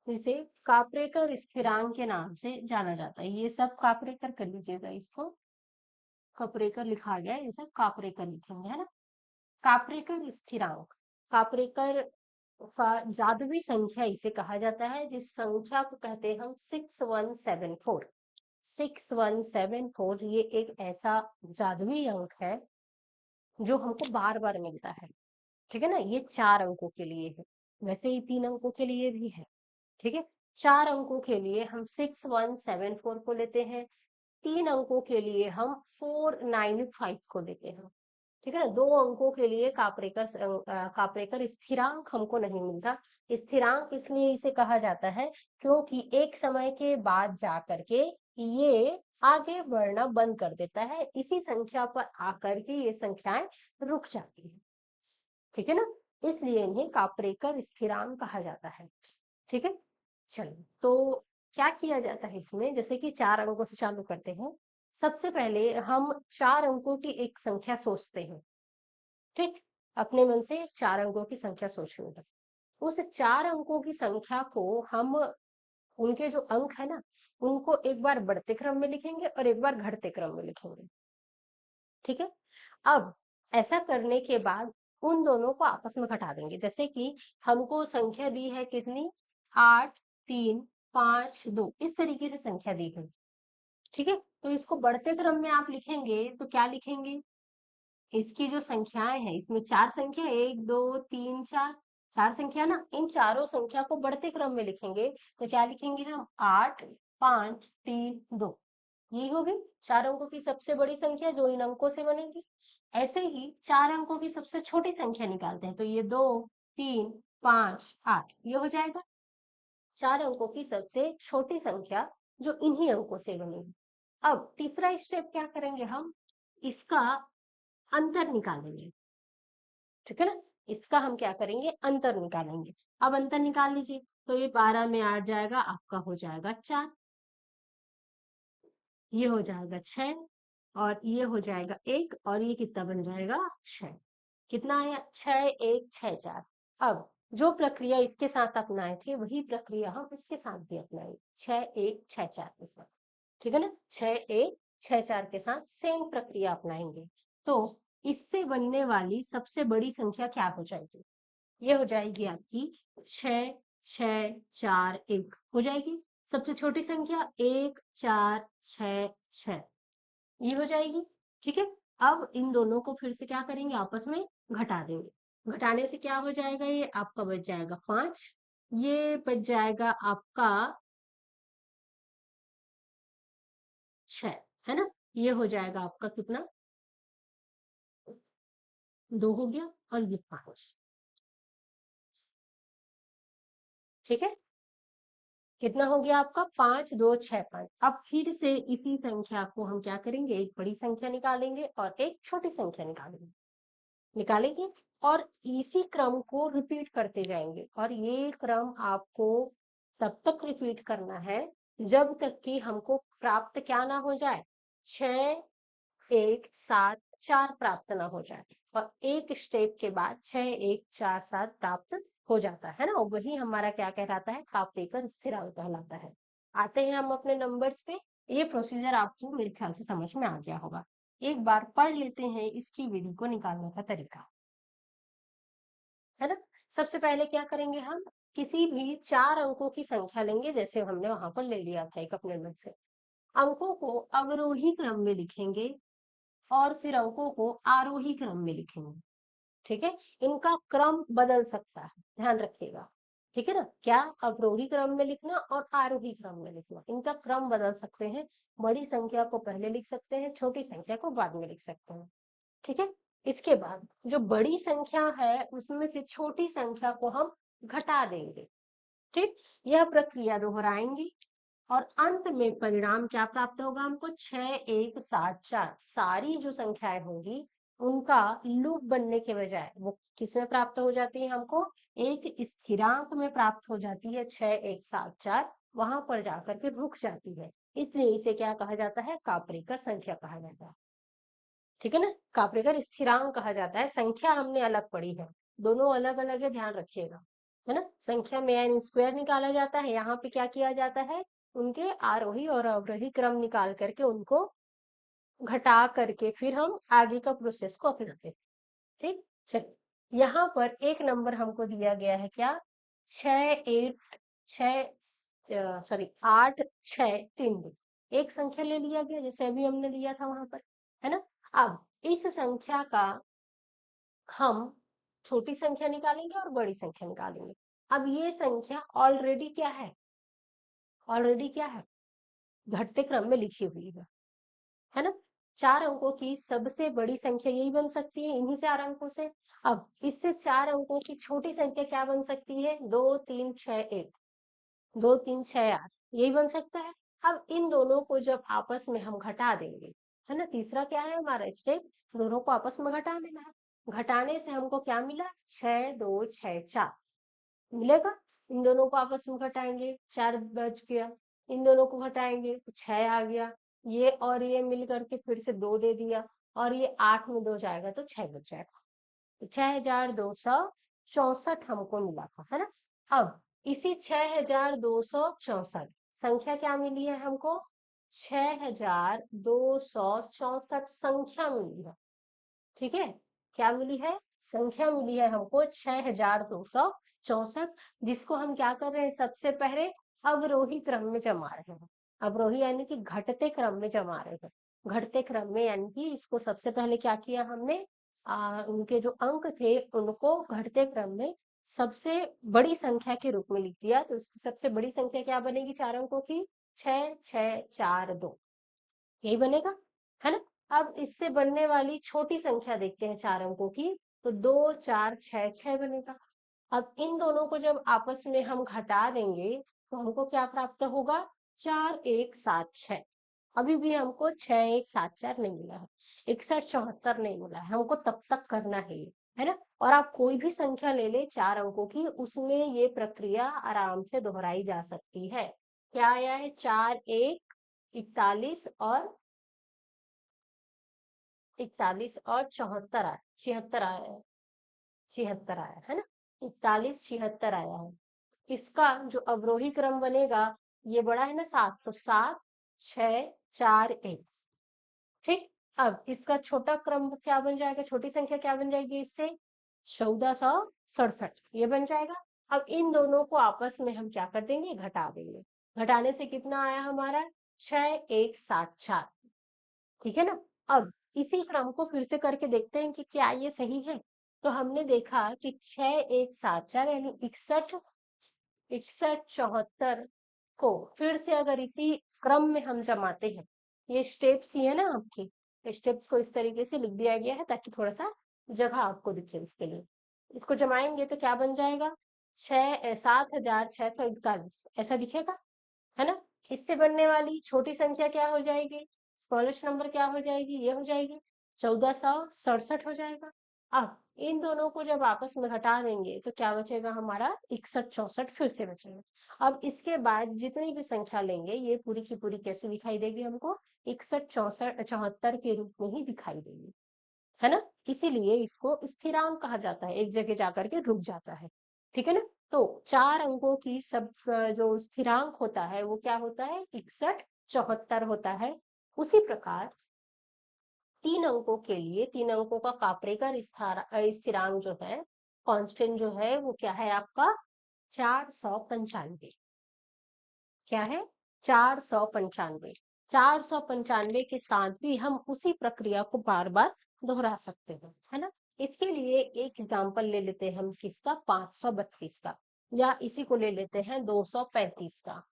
जिसे कापरेकर स्थिरांक के नाम से जाना जाता है। ये सब कापरेकर कर लीजिएगा, इसको कापरेकर लिखा गया है, ये सब कापरेकर लिखेंगे, है ना। कापरेकर स्थिरांक, कापरेकर का जादुई संख्या इसे कहा जाता है, जिस संख्या को कहते हैं हम 6174। 6174 ये एक ऐसा जादुई अंक है जो हमको बार बार मिलता है। ठीक है ना। ये 4 अंकों के लिए है, वैसे ही 3 अंकों के लिए भी है। ठीक है। 4 अंकों के लिए हम 6174 को लेते हैं, 3 अंकों के लिए हम 495 को लेते हैं। ठीक है ना। 2 अंकों के लिए कापरेकर स्थिरांक हमको नहीं मिलता। स्थिरांक इसलिए इसे कहा जाता है क्योंकि एक समय के बाद जा करके ये आगे बढ़ना बंद कर देता है, इसी संख्या पर आकर के ये संख्याएं रुक जाती है। ठीक है ना। इसलिए इन्हें कापरेकर स्थिरांक कहा जाता है। ठीक है। चलिए तो क्या किया जाता है इसमें, जैसे कि 4 अंकों से चालू करते हैं। सबसे पहले हम 4 अंकों की एक संख्या सोचते हैं। ठीक। अपने मन से 4 अंकों की संख्या सोचने का, उस 4 अंकों की संख्या को हम, उनके जो अंक है ना, उनको एक बार बढ़ते क्रम में लिखेंगे और एक बार घटते क्रम में लिखेंगे। ठीक है। अब ऐसा करने के बाद उन दोनों को आपस में घटा देंगे। जैसे कि हमको संख्या दी है कितनी, 8, 3, 5, 2, इस तरीके से संख्या दी है। ठीक है। तो इसको बढ़ते क्रम में आप लिखेंगे तो क्या लिखेंगे, इसकी जो संख्याएं हैं, इसमें 4 संख्या, 1, 2, 3, 4, 4 संख्या ना, इन चारों संख्या को बढ़ते क्रम में लिखेंगे तो क्या लिखेंगे हम, 8, 5, 3, 2। यही होगी 4 अंकों की सबसे बड़ी संख्या जो इन अंकों से बनेगी। ऐसे ही 4 अंकों की सबसे छोटी संख्या निकालते हैं तो ये 2, 3, 5, 8 ये हो जाएगा 4 अंकों की सबसे छोटी संख्या जो इन्हीं अंकों से बनेगी। अब तीसरा स्टेप क्या करेंगे हम, इसका अंतर निकालेंगे। ठीक है ना। इसका हम क्या करेंगे, अंतर निकालेंगे। अब अंतर निकाल लीजिए, तो ये 12 में 8 जाएगा, आपका हो जाएगा 4, ये हो जाएगा 6, और ये हो जाएगा 1, और ये कितना बन जाएगा 6। कितना आया, 6, 1, 6, 4। अब जो प्रक्रिया इसके साथ अपनाए थे वही प्रक्रिया हम इसके साथ भी अपनाएंगे, 6, 1, 6, 4 के साथ। ठीक है ना। 6, 1, 6, 4 के साथ सेम प्रक्रिया अपनाएंगे तो इससे बनने वाली सबसे बड़ी संख्या क्या हो जाएगी, ये हो जाएगी आपकी 6, 6, 4, 1 हो जाएगी। सबसे छोटी संख्या 1, 4, 6, 6 ये हो जाएगी। ठीक है। अब इन दोनों को फिर से क्या करेंगे, आपस में घटा देंगे। घटाने से क्या हो जाएगा, ये आपका बच जाएगा 5, ये बच जाएगा आपका 6, है ना। ये हो जाएगा आपका कितना, 2 हो गया, और ये 5। ठीक है। कितना हो गया आपका 5265। अब फिर से इसी संख्या को हम क्या करेंगे, एक बड़ी संख्या निकालेंगे और एक छोटी संख्या निकालेंगे और इसी क्रम को रिपीट करते जाएंगे। और ये क्रम आपको तब तक रिपीट करना है जब तक कि हमको प्राप्त क्या ना हो जाए, 6174 प्राप्त ना हो जाए। और एक स्टेप के बाद 6147 प्राप्त हो जाता है ना, वही हमारा क्या कहलाता है, काप्रेकर स्थिरांक कहलाता है। आते हैं हम अपने नंबर्स पे। ये प्रोसीजर आपको मेरे ख्याल से समझ में आ गया होगा। एक बार पढ़ लेते हैं इसकी विधि को निकालने का तरीका, है ना। सबसे पहले क्या करेंगे, हम किसी भी 4 अंकों की संख्या लेंगे, जैसे हमने वहां पर ले लिया था एक अपने मन से। अंकों को अवरोही क्रम में लिखेंगे और फिर अंकों को आरोही क्रम में लिखेंगे। ठीक है, इनका क्रम बदल सकता है, ध्यान रखिएगा। ठीक है ना, क्या अवरोही क्रम में लिखना और आरोही क्रम में लिखना, इनका क्रम बदल सकते हैं। बड़ी संख्या को पहले लिख सकते हैं, छोटी संख्या को बाद में लिख सकते हैं। ठीक है, इसके बाद जो बड़ी संख्या है उसमें से छोटी संख्या को हम घटा देंगे। ठीक, यह प्रक्रिया दोहराएंगे और अंत में परिणाम क्या प्राप्त होगा हमको, 6174। सारी जो संख्याएं होंगी उनका लूप बनने के बजाय वो किसमें प्राप्त हो जाती है हमको, एक स्थिरांक में प्राप्त हो जाती है, 6174 वहां पर जाकर के रुक जाती है। इसलिए इसे क्या कहा जाता है, काप्रेकर संख्या कहा जाता है। ठीक है ना, काप्रेकर स्थिरांक कहा जाता है। संख्या हमने अलग पढ़ी है, दोनों अलग अलग है, ध्यान रखिएगा, है ना। संख्या में एन स्क्वायर निकाला जाता है, यहाँ पे क्या किया जाता है, उनके आरोही और अवरोही क्रम निकाल करके उनको घटा करके फिर हम आगे का प्रोसेस को अपनाते हैं। ठीक, चलिए यहाँ पर एक नंबर हमको दिया गया है, क्या, 8632, एक संख्या ले लिया गया जैसे अभी हमने लिया था वहां पर, है ना। अब इस संख्या का हम छोटी संख्या निकालेंगे और बड़ी संख्या निकालेंगे। अब ये संख्या ऑलरेडी क्या है, ऑलरेडी क्या है, घटते क्रम में लिखी हुई है ना। 4 अंकों की सबसे बड़ी संख्या यही बन सकती है, इन्हीं 4 अंकों से। अब इससे 4 अंकों की छोटी संख्या क्या बन सकती है, 2361, 2368, यही बन सकता है। अब इन दोनों को जब आपस में हम घटा देंगे, है ना, तीसरा क्या है हमारा स्टेप, दोनों को आपस में घटा देना है। घटाने से हमको क्या मिला, 6264 मिलेगा। इन दोनों को आपस में घटाएंगे, 4 बच गया, इन दोनों को घटाएंगे तो 6 आ गया, ये और ये मिल करके फिर से 2 दे दिया, और ये 8 में 2 जाएगा तो 6 बच जाएगा। तो 6264 हमको मिला था, है ना। अब इसी 6264 संख्या क्या मिली है हमको, 6264 संख्या मिली है। ठीक है, क्या मिली है, संख्या मिली है हमको 6264, जिसको हम क्या कर रहे हैं, सबसे पहले अवरोही क्रम में जमा रहे हैं। अवरोही यानी कि घटते क्रम में जमा रहे हैं, घटते क्रम में, यानी कि इसको सबसे पहले क्या किया हमने, उनके जो अंक थे उनको घटते क्रम में सबसे बड़ी संख्या के रूप में लिख दिया। तो इसकी सबसे बड़ी संख्या क्या बनेगी 4 अंकों की, 6642, यही बनेगा, है ना। अब इससे बनने वाली छोटी संख्या देखते हैं 4 अंकों की, तो 2466 बनेगा। अब इन दोनों को जब आपस में हम घटा देंगे तो हमको क्या प्राप्त होगा, 4176। अभी भी हमको 6174 नहीं मिला है, 6174 नहीं मिला है, हमको तब तक करना है ना। और आप कोई भी संख्या ले ले 4 अंकों की, उसमें ये प्रक्रिया आराम से दोहराई जा सकती है। क्या आया है, 4141 और 74 आया, 76 आया है, 76 आया है ना, 4176 आया है। इसका जो अवरोही क्रम बनेगा, ये बड़ा है ना 7, तो 7641। ठीक, अब इसका छोटा क्रम क्या बन जाएगा, छोटी संख्या क्या बन जाएगी इससे, 1467, ये बन जाएगा। अब इन दोनों को आपस में हम क्या कर देंगे, घटा देंगे। घटाने से कितना आया हमारा, 6174। ठीक है ना। अब इसी क्रम को फिर से करके देखते हैं कि क्या ये सही है। तो हमने देखा कि 6174 यानी 6174 को फिर से अगर इसी क्रम में हम जमाते हैं, ये स्टेप्स ही है ना आपकी, स्टेप्स को इस तरीके से लिख दिया गया है ताकि थोड़ा सा जगह आपको दिखे इसके लिए। इसको जमाएंगे तो क्या बन जाएगा, 7641, ऐसा दिखेगा। है ना। इससे बनने वाली छोटी संख्या क्या हो जाएगी, स्मॉलेस्ट नंबर क्या हो जाएगी, ये हो जाएगी 1467 हो जाएगा। अब इन दोनों को जब आपस में घटा देंगे तो क्या बचेगा हमारा 6164 फिर से बचेगा। अब इसके बाद जितनी भी संख्या लेंगे ये पूरी की पूरी कैसे दिखाई देगी हमको, 6174 के रूप में ही दिखाई देगी, है ना। इसीलिए इसको स्थिरांक कहा जाता है, एक जगह जाकर के रुक जाता है, ठीक है ना। तो 4 अंकों की सब जो स्थिरांक होता है वो क्या होता है, 6174 होता है। उसी प्रकार 3 अंकों के लिए 3 अंकों का कापरेकर स्थिरांक जो है, कांस्टेंट जो है वो क्या है आपका 495। क्या है 495। 495 के साथ भी हम उसी प्रक्रिया को बार बार दोहरा सकते हैं, है ना। इसके लिए एक एग्जांपल ले लेते हैं हम किसका, 532 का, या इसी को ले लेते हैं 235 का।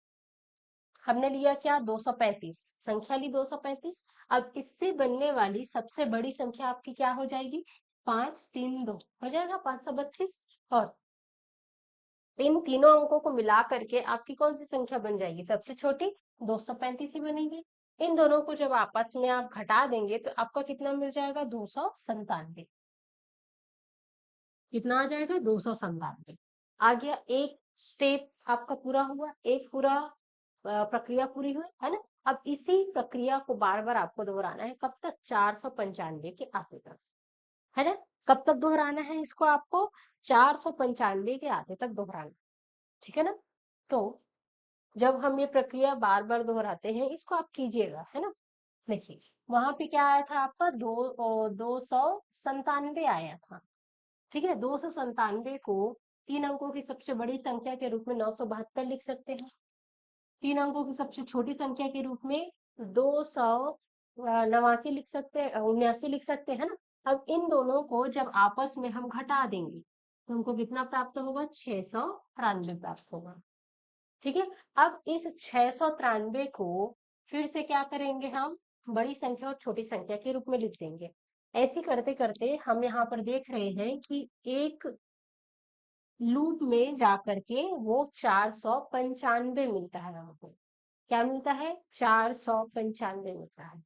हमने लिया क्या 235, संख्या ली 235। अब इससे बनने वाली सबसे बड़ी संख्या आपकी क्या हो जाएगी, 532 हो जाएगा 532। और इन तीनों अंकों को मिला करके आपकी कौन सी संख्या बन जाएगी, सबसे छोटी 235 ही बनेगी। इन दोनों को जब आपस में आप घटा देंगे तो आपका कितना मिल जाएगा, 297। कितना आ जाएगा, 297। आ गया, एक स्टेप आपका पूरा हुआ, एक पूरा प्रक्रिया पूरी हुई, है ना। अब इसी प्रक्रिया को बार बार आपको दोहराना है, कब तक, 495 के आते तक, है ना। कब तक दोहराना है इसको आपको, 495 के आते तक दोहराना, ठीक है ना। तो जब हम ये प्रक्रिया बार बार दोहराते हैं, इसको आप कीजिएगा, है ना। देखिए वहां पे क्या आया था आपका, 297 आया था, ठीक है। 297 को 3 अंकों की सबसे बड़ी संख्या के रूप में 972 लिख सकते हैं, 3 अंकों की सबसे छोटी संख्या के रूप में 289 लिख सकते हैं, 79 लिख सकते हैं ना। अब इन दोनों को जब आपस में हम घटा देंगे तो हमको कितना प्राप्त होगा, 693 प्राप्त होगा, ठीक है। अब इस 693 को फिर से क्या करेंगे, हम बड़ी संख्या और छोटी संख्या के रूप में लिख देंगे। ऐसे करते करते हम यहाँ पर देख रहे हैं कि एक लूप में जाकर के वो 495 मिलता है हमको, क्या मिलता है, 495 मिलता है,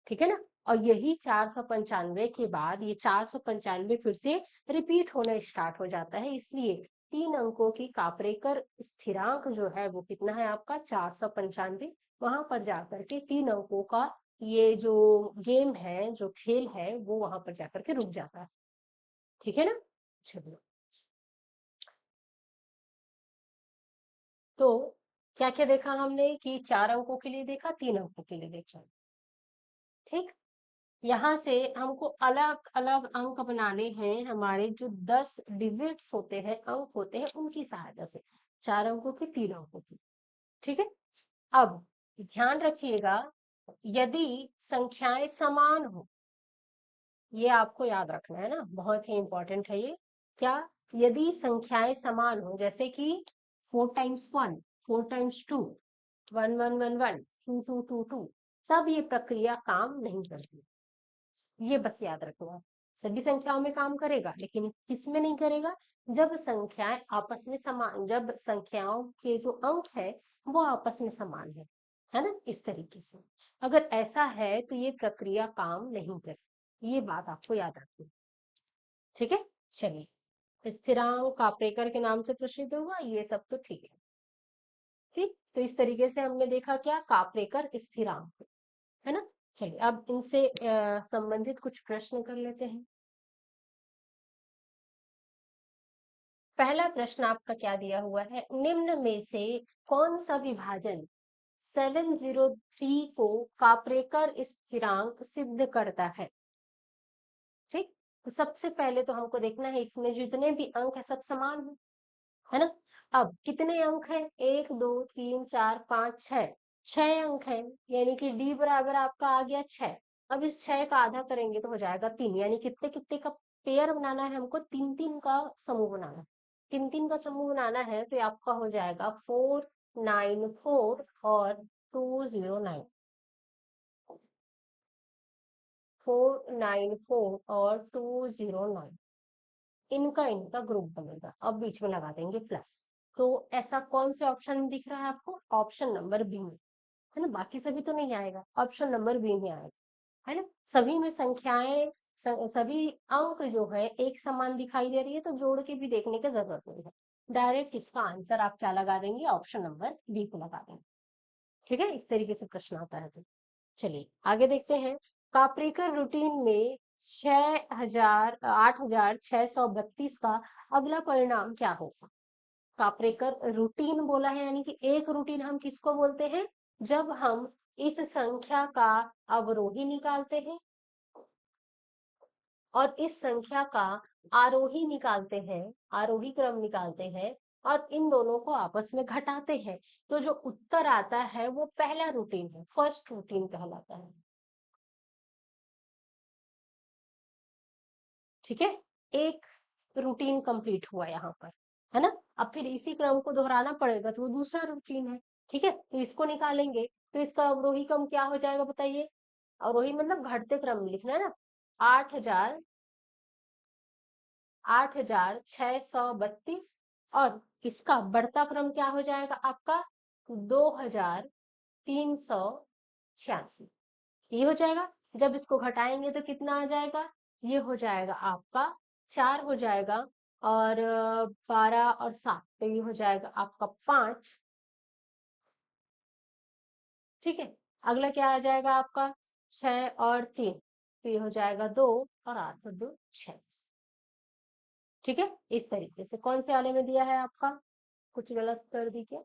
ठीक है ना। और यही 495 के बाद ये 495 फिर से रिपीट होना स्टार्ट हो जाता है, इसलिए 3 अंकों की कापरेकर स्थिरांक जो है वो कितना है आपका, 495। वहां पर जाकर के 3 अंकों का ये जो गेम है, जो खेल है, वो वहां पर जाकर के रुक जाता है, ठीक है ना। चलिए, तो क्या क्या देखा हमने, कि 4 अंकों के लिए देखा, 3 अंकों के लिए देखा, ठीक। यहाँ से हमको अलग अलग अंक बनाने हैं, हमारे जो 10 डिजिट्स होते हैं, अंक होते हैं, उनकी सहायता से, 4 अंकों की, 3 अंकों की, ठीक है। अब ध्यान रखिएगा, यदि संख्याएं समान हो, ये आपको याद रखना है ना, बहुत ही इंपॉर्टेंट है ये। क्या, यदि संख्याएं समान हो, जैसे कि 4 टाइम्स 1, 4 टाइम्स 2, 1 1 1 1, 2 2 2 2, तब ये प्रक्रिया काम नहीं करती, ये बस याद रखना। सभी संख्याओं में काम करेगा, लेकिन किस में नहीं करेगा, जब संख्याएं आपस में समान, जब संख्याओं के जो अंक है वो आपस में समान है ना, इस तरीके से। अगर ऐसा है तो ये प्रक्रिया काम नहीं करती, ये बात आपको याद रखनी, ठीक है। चलिए, स्थिरांक कापरेकर के नाम से प्रसिद्ध हुआ, ये सब तो ठीक है, ठीक। तो इस तरीके से हमने देखा क्या, कापरेकर स्थिरांक, है ना। चलिए, अब इनसे संबंधित कुछ प्रश्न कर लेते हैं। पहला प्रश्न आपका क्या दिया हुआ है, निम्न में से कौन सा विभाजन 703 को कापरेकर स्थिरांक सिद्ध करता है, ठीक। तो सबसे पहले तो हमको देखना है इसमें जितने भी अंक है सब समान है ना। अब कितने अंक है, 1 2 3 4 5 6, 6 अंक है, यानी कि डी बराबर आपका आ गया 6। अब इस 6 का आधा करेंगे तो हो जाएगा 3, यानी कितने कितने का पेयर बनाना है हमको, 3 3 का समूह बनाना है। 3 3 का समूह बनाना है तो आपका हो जाएगा 4 9 4 और 2 0 9, 4 9 4 और 2 0 9, इनका इनका ग्रुप बनेगा। अब बीच में लगा देंगे प्लस, तो ऐसा कौन से ऑप्शन में दिख रहा है आपको? ऑप्शन नंबर बी में, है ना। बाकी सभी तो नहीं आएगा, ऑप्शन नंबर बी में आएगा, है ना। सभी में संख्याएं सभी अंक जो है एक समान दिखाई दे रही है, तो जोड़ के भी देखने की जरूरत नहीं है। डायरेक्ट इसका आंसर आप क्या लगा देंगे? ऑप्शन नंबर बी को लगा देंगे। ठीक है, इस तरीके से प्रश्न आता है। तो चलिए आगे देखते हैं। कापरेकर रूटीन में 8632 का अगला परिणाम क्या होगा? कापरेकर रूटीन बोला है, यानी कि एक रूटीन हम किसको बोलते हैं? जब हम इस संख्या का अवरोही निकालते हैं और इस संख्या का आरोही निकालते हैं, आरोही क्रम निकालते हैं, और इन दोनों को आपस में घटाते हैं, तो जो उत्तर आता है वो पहला रूटीन है, फर्स्ट रूटीन कहलाता है। ठीक है, एक रूटीन कंप्लीट हुआ यहाँ पर, है ना। अब फिर इसी क्रम को दोहराना पड़ेगा, तो वो दूसरा रूटीन है। ठीक है, तो इसको निकालेंगे, तो इसका अवरोही क्रम क्या हो जाएगा बताइए? अवरोही मतलब घटते क्रम में लिखना है ना। 8632, और इसका बढ़ता क्रम क्या हो जाएगा आपका? 2386, ये हो जाएगा। जब इसको घटाएंगे तो कितना आ जाएगा? ये हो जाएगा आपका 4 हो जाएगा, और 12 और 7, तो ये हो जाएगा आपका 5। ठीक है, अगला क्या आ जाएगा आपका? 6 और 3, तो ये हो जाएगा 2, और 8 और 2 6। ठीक है, इस तरीके से। कौन से वाले में दिया है आपका? कुछ गलत कर दी क्या?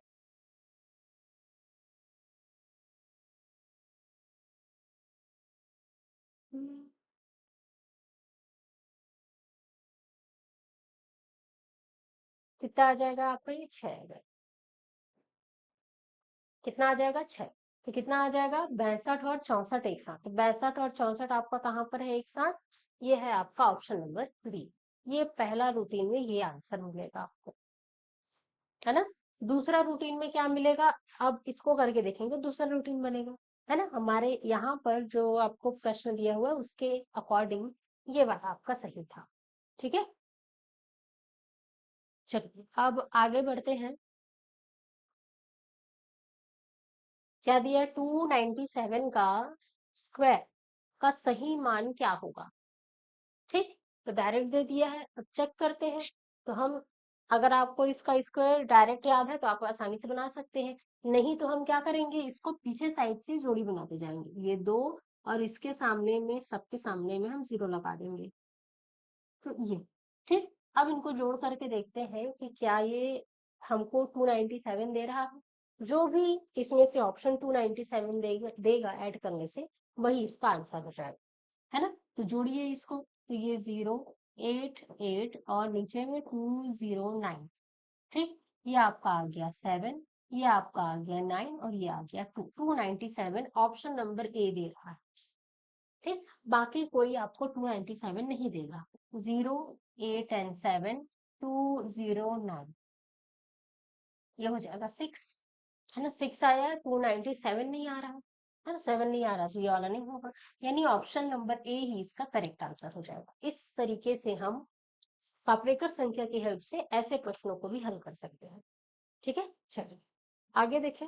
कितना आ जाएगा आपका? ये 6 है। कितना आ जाएगा? 6। तो कितना आ जाएगा? 62 और 64 एक साथ। तो 62 और 64 आपका कहाँ पर है एक साथ? ये है आपका ऑप्शन नंबर बी। ये पहला रूटीन में ये आंसर मिलेगा आपको, है ना। दूसरा रूटीन में क्या मिलेगा? अब इसको करके देखेंगे, दूसरा रूटीन बनेगा, है ना। हमारे यहाँ पर जो आपको प्रश्न दिया हुआ है उसके अकॉर्डिंग ये वाला आपका सही था। ठीक है, चलिए अब आगे बढ़ते हैं। क्या दिया? 297 का स्क्वायर का सही मान क्या होगा? ठीक, तो डायरेक्ट दे दिया है। अब चेक करते हैं। तो हम, अगर आपको इसका स्क्वायर डायरेक्ट याद है तो आप आसानी से बना सकते हैं। नहीं तो हम क्या करेंगे, इसको पीछे साइड से जोड़ी बनाते जाएंगे, ये दो, और इसके सामने में, सबके सामने में हम जीरो लगा देंगे, तो ये। ठीक, अब इनको जोड़ करके देखते हैं कि क्या ये हमको 297 दे रहा है। जो भी इसमें से ऑप्शन 297 देगा ऐड करने से, वही इसका आंसर हो जाएगा, है ना। तो जोड़िए इसको, तो ये 088 और नीचे में 209। ठीक, ये आपका आ गया 7, ये आपका आ गया 9, और ये आ गया 297 ऑप्शन नंबर ए दे रहा है। ठीक, बाकी कोई आपको 297 नहीं देगा। 0 8 एंड 7 209, ये हो जाएगा 6, है ना। 6 आया, 297 नहीं आ रहा, है ना। 7 नहीं आ रहा, तो ये वाला नहीं होगा। यानी ऑप्शन नंबर ए ही इसका करेक्ट आंसर हो जाएगा। इस तरीके से हम कापरेकर संख्या की हेल्प से ऐसे प्रश्नों को भी हल कर सकते हैं। ठीक है, चलिए आगे देखें।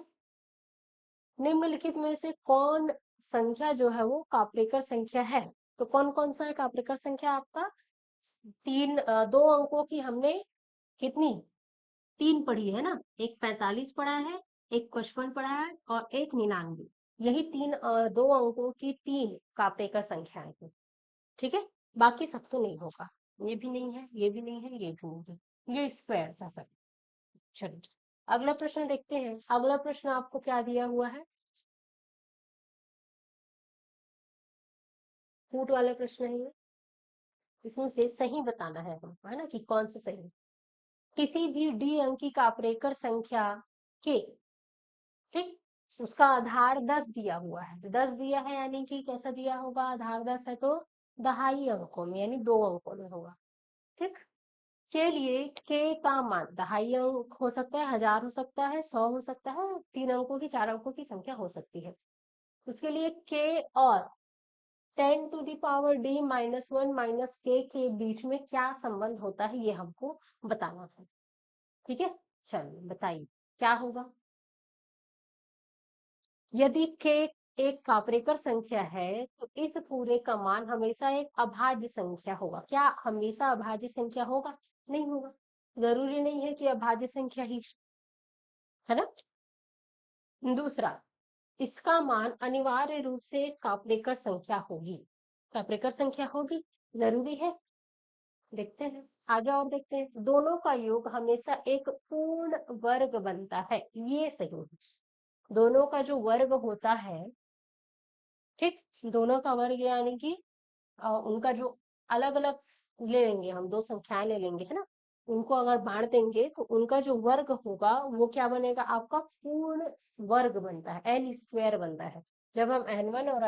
निम्नलिखित में से कौन संख्या जो है वो कापरेकर संख्या है? तो कौन कौन सा है कापरेकर संख्या आपका? दो अंकों की हमने कितनी, 3 पढ़ी है ना। एक 45 पढ़ा है, एक 55 पढ़ा है, और एक 99। यही दो अंकों की 3 कापरेकर संख्याएं हैं। ठीक है, बाकी सब तो नहीं होगा। ये भी नहीं है, ये भी नहीं है, ये भी नहीं है, ये स्क्वायर सा सब। चलिए अगला प्रश्न देखते हैं। अगला प्रश्न आपको क्या दिया हुआ है? फूट वाला प्रश्न है ये। इसमें से सही बताना है हमको, है ना, कि कौन सा सही। किसी भी डी अंकी कापरेकर संख्या के, ठीक, उसका आधार 10 दिया हुआ है। 10 दिया है यानी कि कैसा दिया होगा? आधार 10 है तो दहाई अंकों में, यानी 2 अंकों में होगा। ठीक, के लिए के का मान दहाई अंक हो सकता है, 1000 हो सकता है, 100 हो सकता है, 3 अंकों की, 4 अंकों की संख्या हो सकती है। उसके लिए के और 10⁻D - 1 - k के बीच में क्या संबंध होता है, ये हमको बताना है। ठीक है, चलिए बताइए क्या होगा। यदि k एक कापरेकर संख्या है तो इस पूरे का मान हमेशा एक अभाज्य संख्या होगा। क्या हमेशा अभाज्य संख्या होगा? नहीं होगा। जरूरी नहीं है कि अभाज्य संख्या ही, है ना। दूसरा, इसका मान अनिवार्य रूप से कापरेकर संख्या होगी। कापरेकर संख्या होगी, जरूरी है। देखते हैं आगे और देखते हैं। दोनों का योग हमेशा एक पूर्ण वर्ग बनता है, ये सही है। दोनों का जो वर्ग होता है, ठीक, दोनों का वर्ग यानी कि उनका जो अलग अलग ले लेंगे, हम दो संख्याएं ले लेंगे, है ना। उनको अगर बांट देंगे तो उनका जो वर्ग होगा वो क्या बनेगा, आपका पूर्ण वर्ग बनता है, एन स्क्वायर बनता है। जब हम n1 और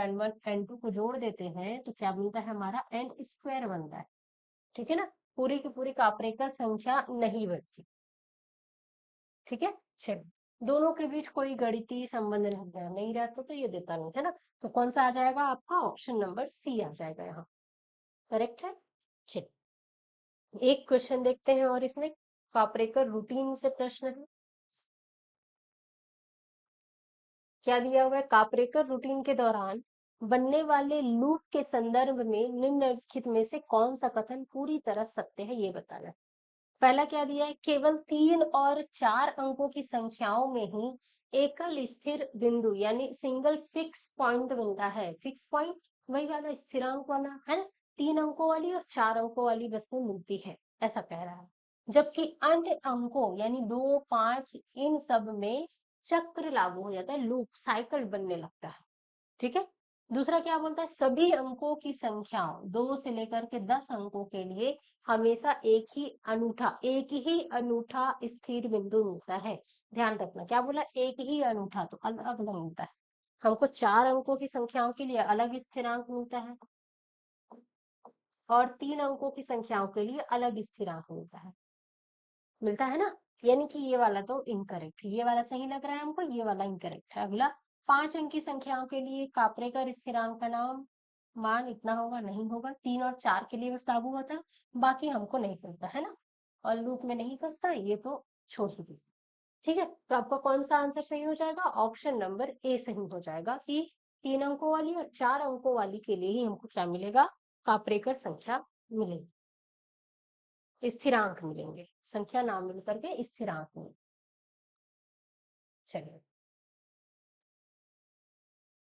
n2 को जोड़ देते हैं तो क्या बनता है, हमारा एन स्क्वायर बनता है। ठीक है ना। पूरी की पूरी कापरेकर संख्या नहीं बनती। ठीक है। चलिए, दोनों के बीच कोई गणितीय संबंध नहीं रहता तो ये देता नहीं, है ना। तो कौन सा आ जाएगा आपका, ऑप्शन नंबर सी आ जाएगा यहाँ। करेक्ट है। चलिए, एक क्वेश्चन देखते हैं और इसमें कापरेकर रूटीन से प्रश्न है। क्या दिया हुआ है, कापरेकर रूटीन के दौरान बनने वाले लूप के संदर्भ में निम्नलिखित में से कौन सा कथन पूरी तरह सत्य है, ये बताना है। पहला क्या दिया है, केवल 3 और 4 अंकों की संख्याओं में ही एकल स्थिर बिंदु यानी सिंगल फिक्स पॉइंट मिलता है। फिक्स पॉइंट वही वाला स्थिरांक वाला, है ना। 3 अंकों वाली और 4 अंकों वाली बस में मिलती है, ऐसा कह रहा है। जबकि अन्य अंकों यानी 2, 5 इन सब में चक्र लागू हो जाता है, लूप साइकिल बनने लगता है। ठीक है। दूसरा क्या बोलता है, सभी अंकों की संख्याओं 2 से लेकर के 10 अंकों के लिए हमेशा एक ही अनूठा स्थिर बिंदु मिलता है। ध्यान रखना, क्या बोला, एक ही अनूठा, तो अलग अलग मिलता है। हमको 4 अंकों की संख्याओं के लिए अलग स्थिरांक मिलता है और 3 अंकों की संख्याओं के लिए अलग स्थिरांक मिलता है ना। यानी कि ये वाला तो इनकरेक्ट है, ये वाला सही लग रहा है हमको, ये वाला इनकरेक्ट है। अगला, 5 अंक की संख्याओं के लिए कापरेकर स्थिरांक का नाम मान इतना होगा, नहीं होगा। 3 और 4 के लिए बस लागू होता है, बाकी हमको नहीं मिलता, है ना। और लूप में नहीं फंसता, ये तो छोड़ ही दीजिए। ठीक है, तो आपका कौन सा आंसर सही हो जाएगा, ऑप्शन नंबर ए सही हो जाएगा कि 3 अंकों वाली और 4 अंकों वाली के लिए ही हमको क्या मिलेगा, कापरेकर संख्या मिलेगी, स्थिरांक मिलेंगे। संख्या ना मिल करके स्थिरांक मिलेंगे। चलिए,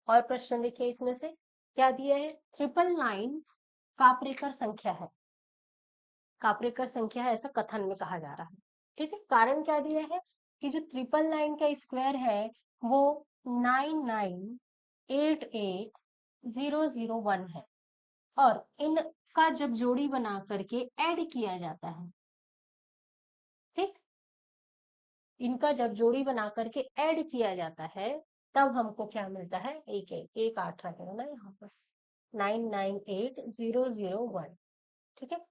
और प्रश्न देखिए इसमें से क्या दिया है, 999 कापरेकर संख्या है। कापरेकर संख्या है ऐसा कथन में कहा जा रहा है। ठीक है, कारण क्या दिया है कि जो 999 का स्क्वायर है वो 9988001 है, और इनका जब जोड़ी बना करके ऐड किया जाता है, ठीक, इनका जब जोड़ी बना करके ऐड किया जाता है तब हमको क्या मिलता है, एक 8 रखेगा ना यहाँ पर, 9988001। ठीक है,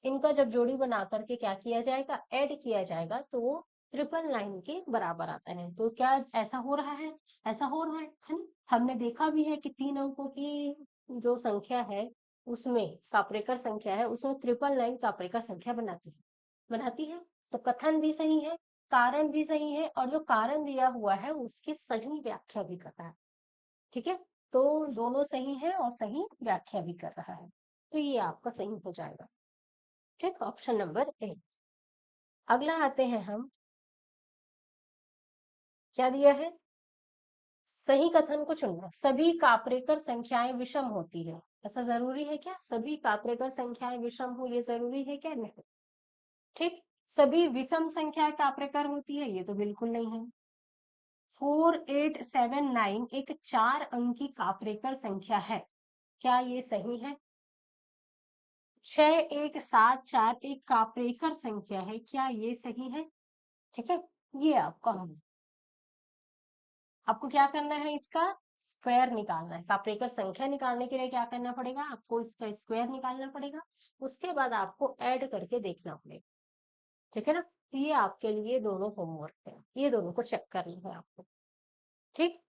इनका जब जोड़ी बना करके क्या किया जाएगा, ऐड किया जाएगा, तो वो 999 के बराबर आता है। तो क्या ऐसा हो रहा है, ऐसा हो रहा है ना। हमने देखा भी है कि 3 अंकों की जो संख्या है उसमें, कापरेकर संख्या है उसमें 999 कापरेकर संख्या बनाती है। तो कथन भी सही है, कारण भी सही है, और जो कारण दिया हुआ है उसकी सही व्याख्या भी कर रहा है। ठीक है, तो दोनों सही है और सही व्याख्या भी कर रहा है, तो ये आपका सही हो जाएगा। ठीक, ऑप्शन नंबर ए। अगला आते हैं हम, क्या दिया है, सही कथन को चुनना। सभी कापरेकर संख्याएं विषम होती है, ऐसा जरूरी है क्या, सभी कापरेकर संख्याएं विषम हो ये जरूरी है क्या, नहीं। ठीक, सभी विषम संख्याएं कापरेकर होती है, ये तो बिल्कुल नहीं है। 4879 एक 4 अंकी कापरेकर संख्या है, क्या ये सही है। 6174 एक कापरेकर संख्या है, क्या ये सही है। ठीक है, ये आपको क्या करना है, इसका स्क्वायर निकालना है। कापरेकर संख्या निकालने के लिए क्या करना पड़ेगा, आपको इसका स्क्वायर निकालना पड़ेगा, उसके बाद आपको ऐड करके देखना पड़ेगा। ठीक है ना, तो ये आपके लिए दोनों होमवर्क है, ये दोनों को चेक करना है आपको। ठीक,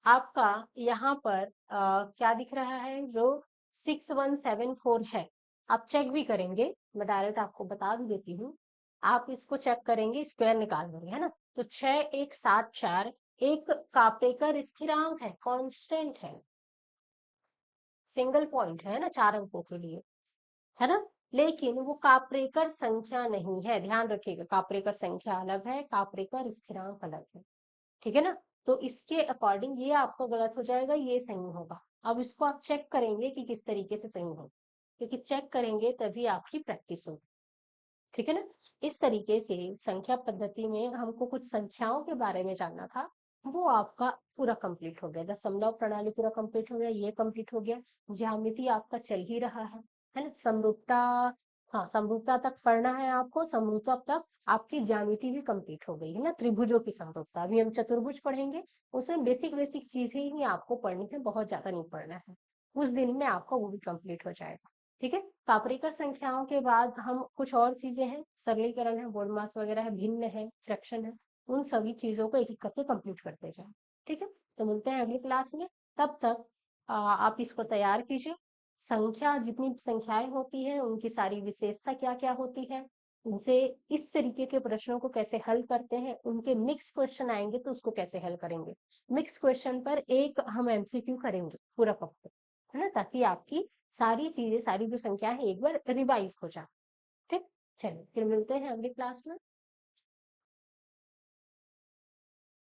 आपका यहाँ पर क्या दिख रहा है, जो 6174 है, आप चेक भी करेंगे, मैं डायरेक्ट आपको बता भी देती हूँ। आप इसको चेक करेंगे, स्क्वायर निकाल लेंगे, है ना। तो 6 1 7 4 एक काप्रेकर स्थिरांक है, कांस्टेंट है, सिंगल पॉइंट है ना 4 अंकों के लिए, है ना। लेकिन वो काप्रेकर संख्या नहीं है, ध्यान रखिएगा, काप्रेकर संख्या अलग है, काप्रेकर स्थिरांक अलग है, ठीक है ना। तो इसके अकॉर्डिंग ये आपका गलत हो जाएगा, ये सही होगा। अब इसको आप चेक करेंगे कि किस तरीके से सही होगा, क्योंकि चेक करेंगे तभी आपकी प्रैक्टिस होगी, ठीक है ना। इस तरीके से संख्या पद्धति में हमको कुछ संख्याओं के बारे में जानना था, वो आपका पूरा कंप्लीट हो गया। दशमलव प्रणाली पूरा कंप्लीट हो गया, ये कंप्लीट हो गया। ज्यामिति आपका चल ही रहा है ना। समरूपता, हाँ समरूपता तक पढ़ना है आपको, समरूपता तक आपकी ज्यामिति भी कंप्लीट हो गई है ना। त्रिभुजों की समरूपता, अभी हम चतुर्भुज पढ़ेंगे, उसमें बेसिक बेसिक चीजें ही आपको पढ़नी है, बहुत ज्यादा नहीं पढ़ना है, कुछ दिन में आपका वो भी कंप्लीट हो जाएगा, ठीक है। कापरेकर संख्याओं के बाद हम कुछ और चीजें हैं, सरलीकरण है, बोडमास वगैरह है, भिन्न है, फ्रैक्शन है, उन सभी चीजों को एक एक करके कंप्लीट करते जाए, ठीक है। तो मिलते हैं अगली क्लास में, तब तक आप इसको तैयार कीजिए। संख्या, जितनी भी संख्याएं होती हैं उनकी सारी विशेषता क्या क्या होती है, उनसे इस तरीके के प्रश्नों को कैसे हल करते हैं, उनके मिक्स क्वेश्चन आएंगे तो उसको कैसे हल करेंगे। मिक्स क्वेश्चन पर एक हम एमसीक्यू करेंगे पूरा पक्का, है ना, ताकि आपकी सारी चीजें, सारी जो संख्या है एक बार रिवाइज हो जाए, ठीक। चलिए फिर मिलते हैं अगली क्लास में।